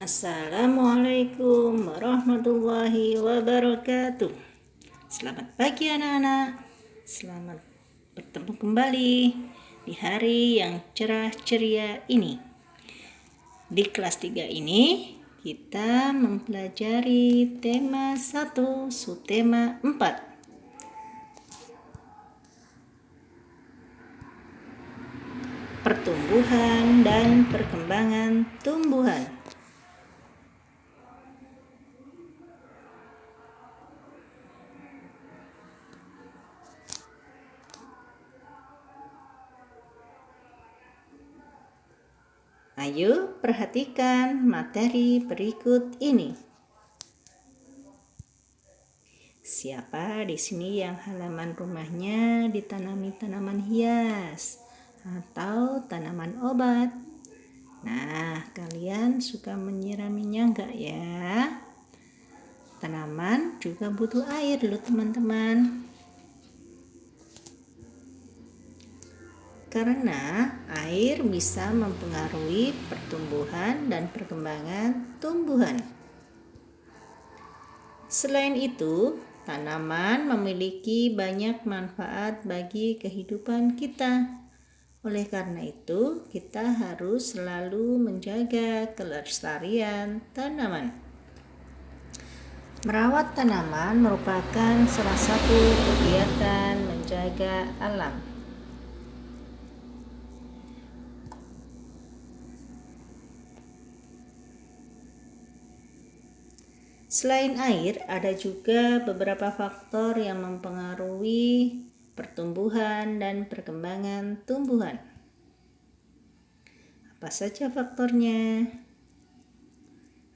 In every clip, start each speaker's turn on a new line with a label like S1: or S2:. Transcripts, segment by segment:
S1: Assalamualaikum warahmatullahi wabarakatuh. Selamat pagi anak-anak. Selamat bertemu kembali di hari yang cerah ceria ini. Di kelas 3 ini kita mempelajari tema 1, subtema 4. Pertumbuhan dan perkembangan tumbuhan. Ayo perhatikan materi berikut ini. Siapa di sini yang halaman rumahnya ditanami tanaman hias atau tanaman obat? Nah, kalian suka menyiraminya enggak ya? Tanaman juga butuh air loh teman-teman. Karena air bisa mempengaruhi pertumbuhan dan perkembangan tumbuhan. Selain itu, tanaman memiliki banyak manfaat bagi kehidupan kita. Oleh karena itu, kita harus selalu menjaga kelestarian tanaman. Merawat tanaman merupakan salah satu kegiatan menjaga alam. Selain air, ada juga beberapa faktor yang mempengaruhi pertumbuhan dan perkembangan tumbuhan. Apa saja faktornya?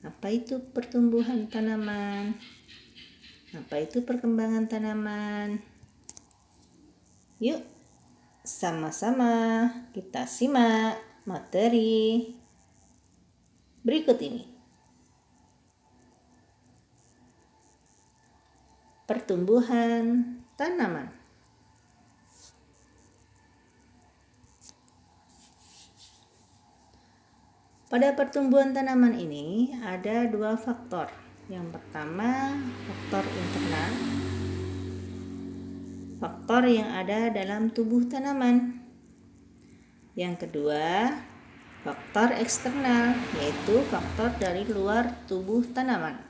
S1: Apa itu pertumbuhan tanaman? Apa itu perkembangan tanaman? Yuk, sama-sama kita simak materi berikut ini. Pertumbuhan tanaman. Pada pertumbuhan tanaman ini ada dua faktor. Yang pertama, faktor internal. Faktor yang ada dalam tubuh tanaman. Yang kedua, faktor eksternal, yaitu faktor dari luar tubuh tanaman.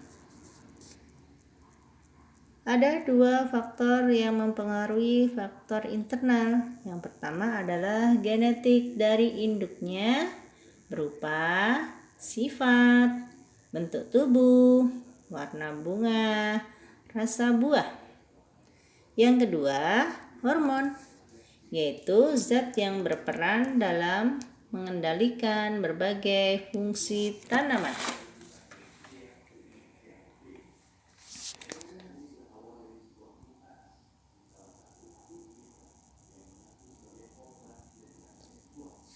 S1: Ada dua faktor yang mempengaruhi faktor internal. Yang pertama adalah genetik dari induknya berupa sifat, bentuk tubuh, warna bunga, rasa buah. Yang kedua, hormon, yaitu zat yang berperan dalam mengendalikan berbagai fungsi tanaman.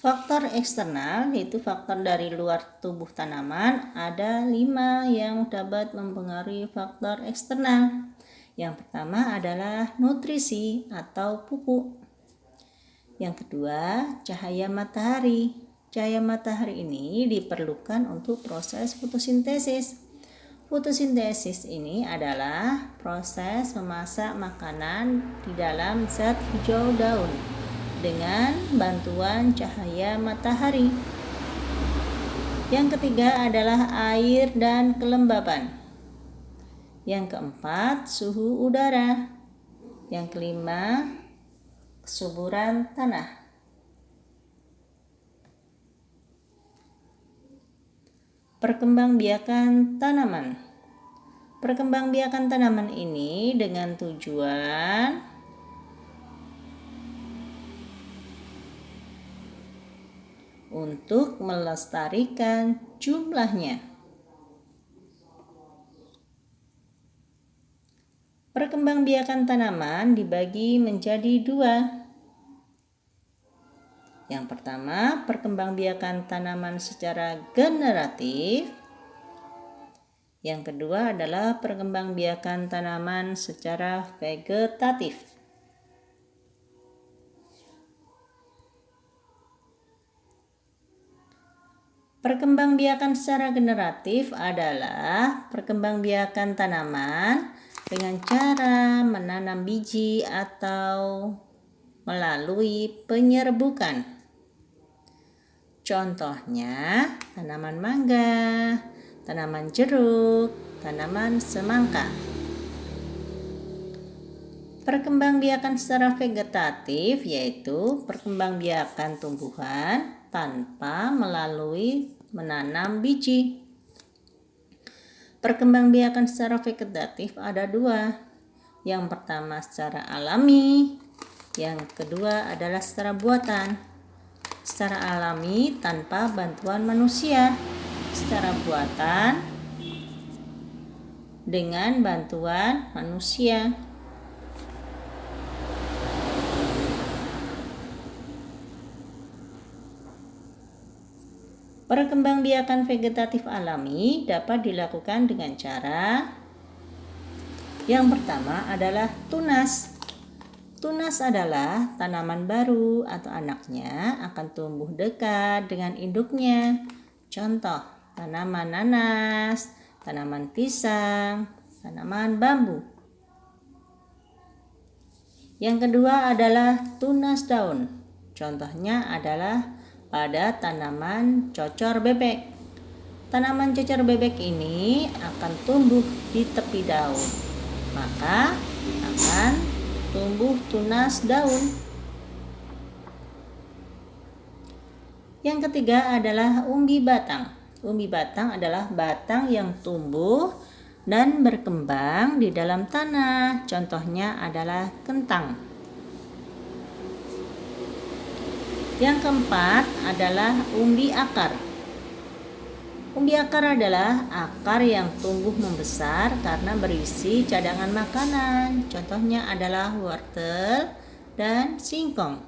S1: Faktor eksternal, yaitu faktor dari luar tubuh tanaman, ada 5 yang dapat mempengaruhi faktor eksternal. Yang pertama adalah nutrisi atau pupuk. Yang kedua, cahaya matahari. Cahaya matahari ini diperlukan untuk proses fotosintesis. Fotosintesis ini adalah proses memasak makanan di dalam zat hijau daun dengan bantuan cahaya matahari. Yang ketiga adalah air dan kelembapan. Yang keempat, suhu udara. Yang kelima, kesuburan tanah. Perkembangbiakan tanaman. Perkembangbiakan tanaman ini dengan tujuan untuk melestarikan jumlahnya. Perkembangbiakan tanaman dibagi menjadi dua. Yang pertama, perkembangbiakan tanaman secara generatif. Yang kedua adalah perkembangbiakan tanaman secara vegetatif. Perkembangbiakan secara generatif adalah perkembangbiakan tanaman dengan cara menanam biji atau melalui penyerbukan. Contohnya tanaman mangga, tanaman jeruk, tanaman semangka. Perkembangbiakan secara vegetatif yaitu perkembangbiakan tumbuhan tanpa melalui menanam biji. Perkembangbiakan secara vegetatif ada dua. Yang pertama secara alami, yang kedua adalah secara buatan. Secara alami tanpa bantuan manusia, secara buatan dengan bantuan manusia. Perkembangbiakan vegetatif alami dapat dilakukan dengan cara yang pertama adalah tunas. Tunas adalah tanaman baru atau anaknya akan tumbuh dekat dengan induknya. Contoh, tanaman nanas, tanaman pisang, tanaman bambu. Yang kedua adalah tunas daun. Contohnya adalah pada tanaman cocor bebek. Tanaman cocor bebek ini akan tumbuh di tepi daun, maka akan tumbuh tunas daun. Yang ketiga adalah umbi batang. Umbi batang adalah batang yang tumbuh dan berkembang di dalam tanah. Contohnya adalah kentang. Yang keempat adalah umbi akar. Umbi akar adalah akar yang tumbuh membesar karena berisi cadangan makanan. Contohnya adalah wortel dan singkong.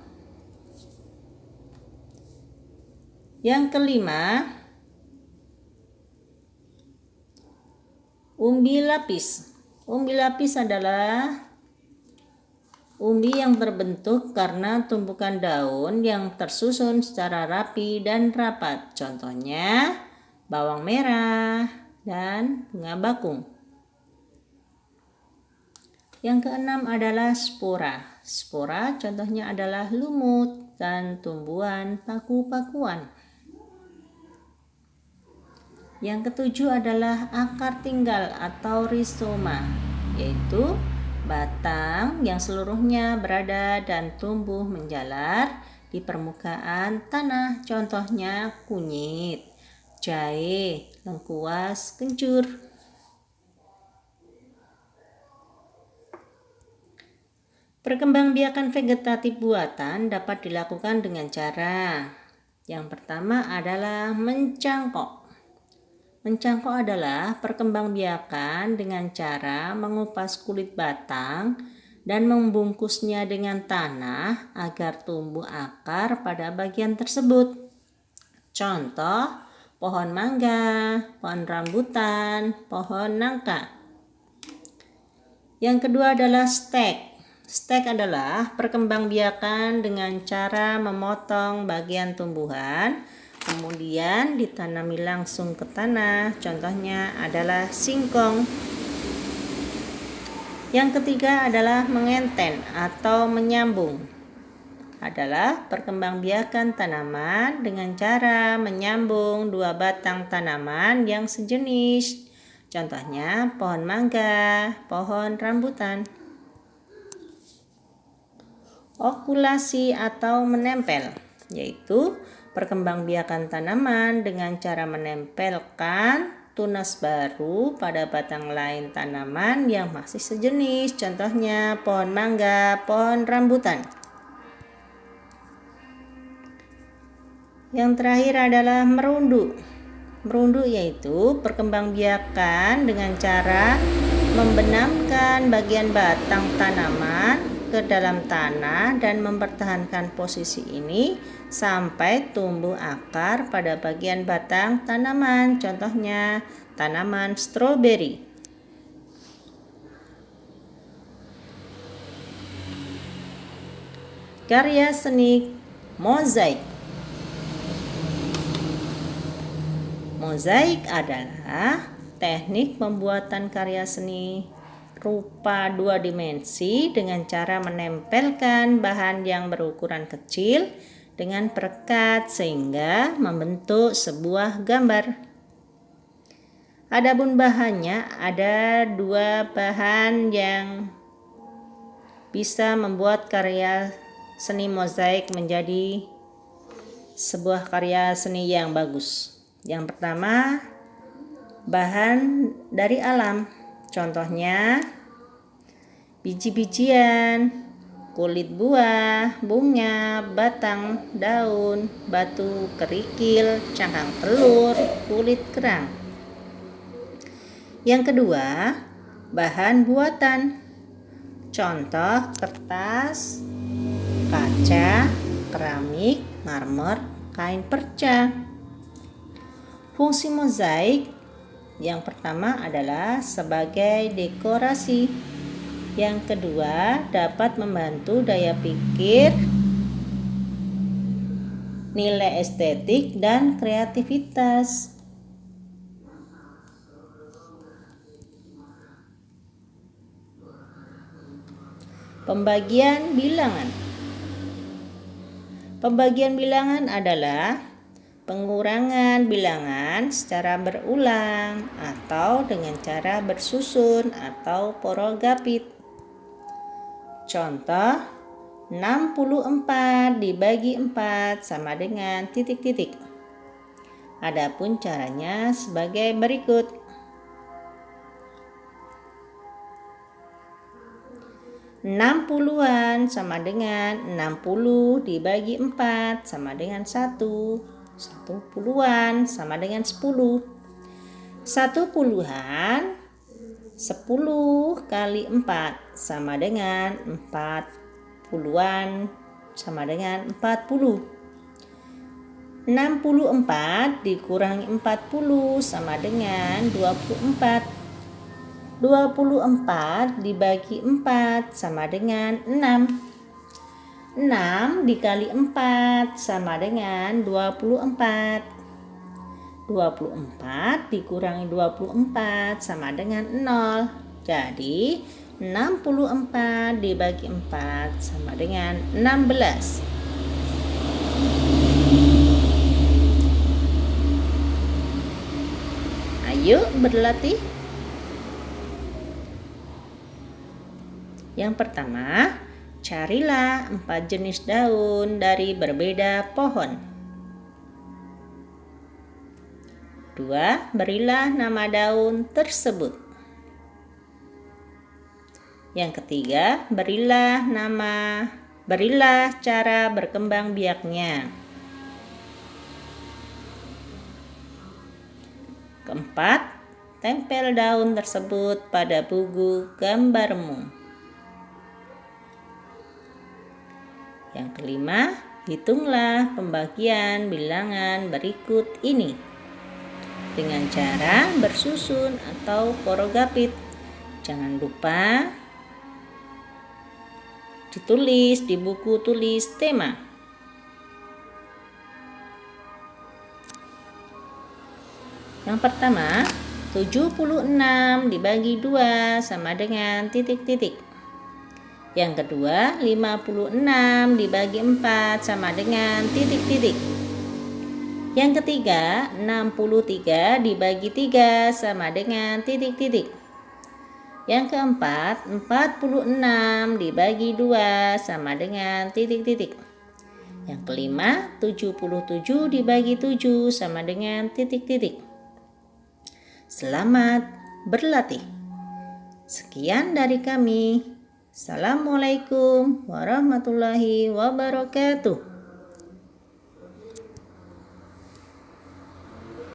S1: Yang kelima, umbi lapis. Umbi lapis adalah umbi yang terbentuk karena tumpukan daun yang tersusun secara rapi dan rapat. Contohnya bawang merah dan bunga bakung. Yang keenam adalah spora. Spora contohnya adalah lumut dan tumbuhan paku-pakuan. Yang ketujuh adalah akar tinggal atau rizoma, yaitu batang yang seluruhnya berada dan tumbuh menjalar di permukaan tanah. Contohnya kunyit, jahe, lengkuas, kencur. Perkembangbiakan vegetatif buatan dapat dilakukan dengan cara yang pertama adalah mencangkok. Mencangkok adalah perkembangbiakan dengan cara mengupas kulit batang dan membungkusnya dengan tanah agar tumbuh akar pada bagian tersebut. Contoh, pohon mangga, pohon rambutan, pohon nangka. Yang kedua adalah stek. Stek adalah perkembangbiakan dengan cara memotong bagian tumbuhan kemudian ditanami langsung ke tanah. Contohnya adalah singkong. Yang ketiga adalah mengenten atau menyambung. Adalah perkembangbiakan tanaman dengan cara menyambung dua batang tanaman yang sejenis. Contohnya pohon mangga, pohon rambutan. Okulasi atau menempel, yaitu perkembangbiakan tanaman dengan cara menempelkan tunas baru pada batang lain tanaman yang masih sejenis. Contohnya pohon mangga, pohon rambutan. Yang terakhir adalah merunduk. Merunduk yaitu perkembangbiakan dengan cara membenamkan bagian batang tanaman ke dalam tanah dan mempertahankan posisi ini sampai tumbuh akar pada bagian batang tanaman. Contohnya tanaman stroberi. Karya seni mozaik. Mozaik adalah teknik pembuatan karya seni rupa dua dimensi dengan cara menempelkan bahan yang berukuran kecil dengan perekat sehingga membentuk sebuah gambar. Adapun bahannya, ada dua bahan yang bisa membuat karya seni mozaik menjadi sebuah karya seni yang bagus. Yang pertama, bahan dari alam. Contohnya biji-bijian, kulit buah, bunga, batang, daun, batu, kerikil, cangkang telur, kulit kerang. Yang kedua, bahan buatan. Contoh kertas, kaca, keramik, marmer, kain perca. Fungsi mozaik yang pertama adalah sebagai dekorasi. Yang kedua, dapat membantu daya pikir, nilai estetik, dan kreativitas. Pembagian bilangan. Pembagian bilangan adalah pengurangan bilangan secara berulang atau dengan cara bersusun atau porogapit. Contoh, 64 dibagi 4 sama dengan titik-titik. Adapun caranya sebagai berikut. 60-an sama dengan 60 dibagi 4 sama dengan 1. 10-an sama dengan 10. 1 puluhan 10 kali 4 sama dengan 40-an sama dengan 40. 64 dikurangi 40 sama dengan 24. 24 dibagi 4 sama dengan 6. 6 dikali 4 sama dengan 24. 24 dikurangi 24 sama dengan 0. Jadi 64 dibagi 4 sama dengan 16. Ayo berlatih. Yang pertama, carilah 4 jenis daun dari berbeda pohon. 2. Berilah nama daun tersebut. Yang ketiga, berilah cara berkembang biaknya. Keempat, tempel daun tersebut pada buku gambarmu. Yang kelima, hitunglah pembagian bilangan berikut ini dengan cara bersusun atau porogapit. Jangan lupa ditulis di buku tulis tema. Yang pertama, 76 dibagi 2 sama dengan titik-titik. Yang kedua, 56 dibagi 4 sama dengan titik-titik. Yang ketiga, 63 dibagi 3 sama dengan titik-titik. Yang keempat, 46 dibagi 2 sama dengan titik-titik. Yang kelima, 77 dibagi 7 sama dengan titik-titik. Selamat berlatih. Sekian dari kami. Assalamualaikum warahmatullahi wabarakatuh.